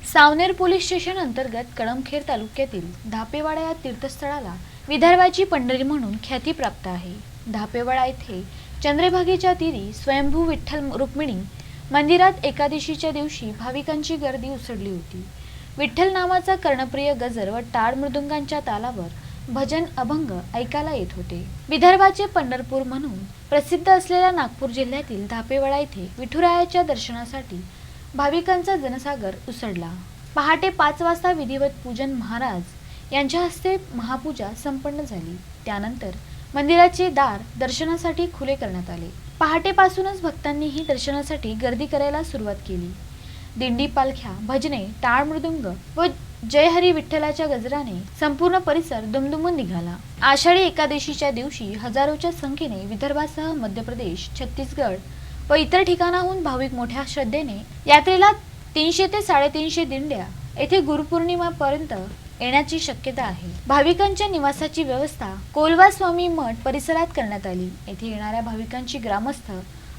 Saoner police station अंतर्गत कळमखेर तालुक्यातील धापेवाडा या तीर्थस्थळाला विदर्भाची पंढरी म्हणून ख्याती प्राप्त आहे। धापेवाडा येथे चंद्रभागेच्या तीरी स्वयंभू विठ्ठल रुक्मिणी मंदिरात एकादशीच्या दिवशी भाविकांची गर्दी उसळली होती। विठ्ठल नामाचा कर्णप्रिय गजर व टाळ मृदुंगांच्या तालावर भजन अभंग ऐकायला येत होते। विदर्भाचे पंढरपूर म्हणून प्रसिद्ध असलेल्या नागपूर जिल्ह्यातील धापेवाडा येथे विठुरायाच्या दर्शनासाठी भाविकांचा जनसागर उसळला। पहाटे 5 वाजता विधिवत पूजन महाराज यांच्या हस्ते महापूजा संपन्न झाली। त्यानंतर मंदिराचे दार दर्शनासाठी खुले करण्यात आले। पहाटेपासूनच भक्तांनीही दर्शनासाठी गर्दी करायला सुरुवात केली। दिंडी, पालख्या, भजने, टाळ मृदुंग व जय हरी विठ्ठलाच्या गजराने संपूर्ण परिसर दुमदुमून निघाला। आषाढी एकादशीच्या दिवशी हजारोच्या संख्येने विदर्भासह मध्य प्रदेश, छत्तीसगड व इतर ठिकाणाहून भाविक मोठ्या श्रद्धेने यात्रेला 300 ते 350 दिंड्या येथे गुरुपौर्णिमापर्यंत येण्याची शक्यता आहे। भाविकांच्या निवासाची व्यवस्था कोलवा स्वामी मठ परिसरात करण्यात आली। येथे येणाऱ्या भाविकांची ग्रामस्थ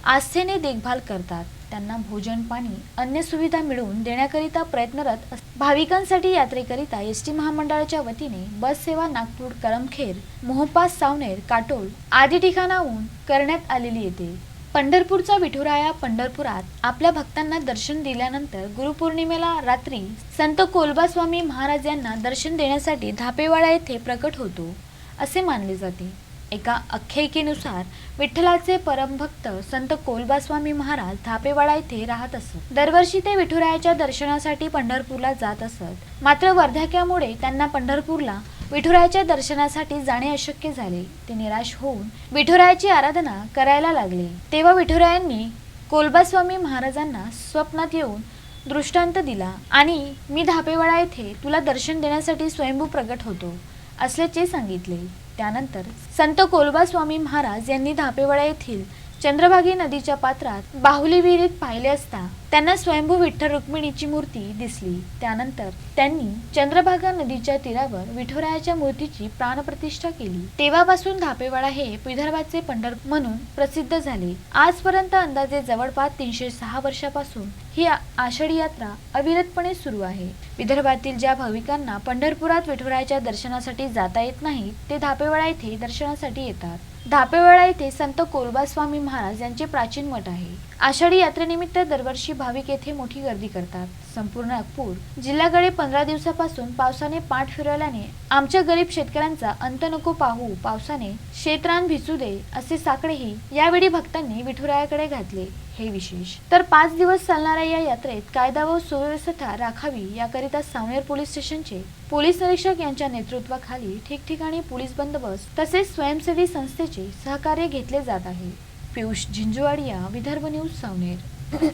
आस्थेने देखभाल करतात। त्यांना भोजन, पाणी, अन्य सुविधा मिळवून देण्याकरिता प्रयत्नरत असतात। भाविकांसाठी यात्रेकरिता एसटी महामंडळाच्या वतीने बस सेवा नागपूर, कळमखेर, मोहपास, सावनेर, काटोल आदी ठिकाणाहून करण्यात आलेली येते। पंढरपूरचा विठुराया पंढरपुरात आपल्या भक्तांना दर्शन दिल्यानंतर गुरुपौर्णिमेला रात्री संत कोलबा स्वामी महाराज यांना दर्शन देण्यासाठी धापेवाडा येथे प्रकट होतो असे मानले जाते। एका आख्यायिकेनुसार विठ्ठलाचे परमभक्त संत कोलबा स्वामी महाराज धापेवाडा येथे राहत असत। दरवर्षी ते विठुरायाच्या दर्शनासाठी पंढरपूरला जात असत। मात्र वार्धक्यामुळे त्यांना पंढरपूरला विठुरायाच्या दर्शनासाठी जाणे अशक्य झाले। ते निराश होऊन विठुरायाची आराधना करायला लागले। तेव्हा विठुरायांनी कोलबा स्वामी महाराजांना स्वप्नात येऊन दृष्टांत दिला आणि मी धापेवाडा येथे तुला दर्शन देण्यासाठी स्वयंभू प्रकट होतो असल्याचे सांगितले। त्यानंतर संत कोलबा स्वामी महाराज यांनी धापेवाडा येथील चंद्रभागी नदीच्या पात्रात बाहुली विहिरीत पाहिले असता त्यांना स्वयंभू विठ्ठल रुक्मिणीची मूर्ती दिसली। त्यानंतर त्यांनी चंद्रभागा नदीच्या तीरावर विठुरायाच्या मूर्तीची प्राणप्रतिष्ठा केली। तेव्हापासून धापेवाडा हे विदर्भाचे पंढरपूर म्हणून प्रसिद्ध झाले। आजपर्यंत अंदाजे जवळपास 306 वर्षापासून ही आषाढी यात्रा अविरतपणे सुरू आहे। विदर्भातील ज्या भाविकांना पंढरपुरात विठुरायाच्या दर्शनासाठी जाता येत नाही ते धापेवाडा येथे दर्शनासाठी येतात। धापेवाडा येथे संत कोलबा स्वामी महाराज यांचे प्राचीन मठ आहे। आषाढी यात्रेनिमित्त दरवर्षी भाविक येथे मोठी गर्दी करतात। संपूर्ण नागपूर जिल्ह्याकडे 15 दिवसापासून पावसाने पाठ फिरवल्याने आमच्या गरीब शेतकऱ्यांचा अंत नको पाहू, पावसाने शेतरान भिजू दे असे साकडेही यावेळी भक्तांनी विठुरायाकडे घातले। हे विशेष तर 5 दिवस चालणाऱ्या या यात्रेत कायदा व सुव्यवस्था राखावी याकरिता सावनेर पोलीस स्टेशनचे पोलीस निरीक्षक यांच्या नेतृत्वाखाली ठिकठिकाणी पोलीस बंदोबस्त तसेच स्वयंसेवी संस्थेचे सहकार्य घेतले जात आहे। पियुष झिंजुवाडिया, विदर्भ न्यूज, सावनेर।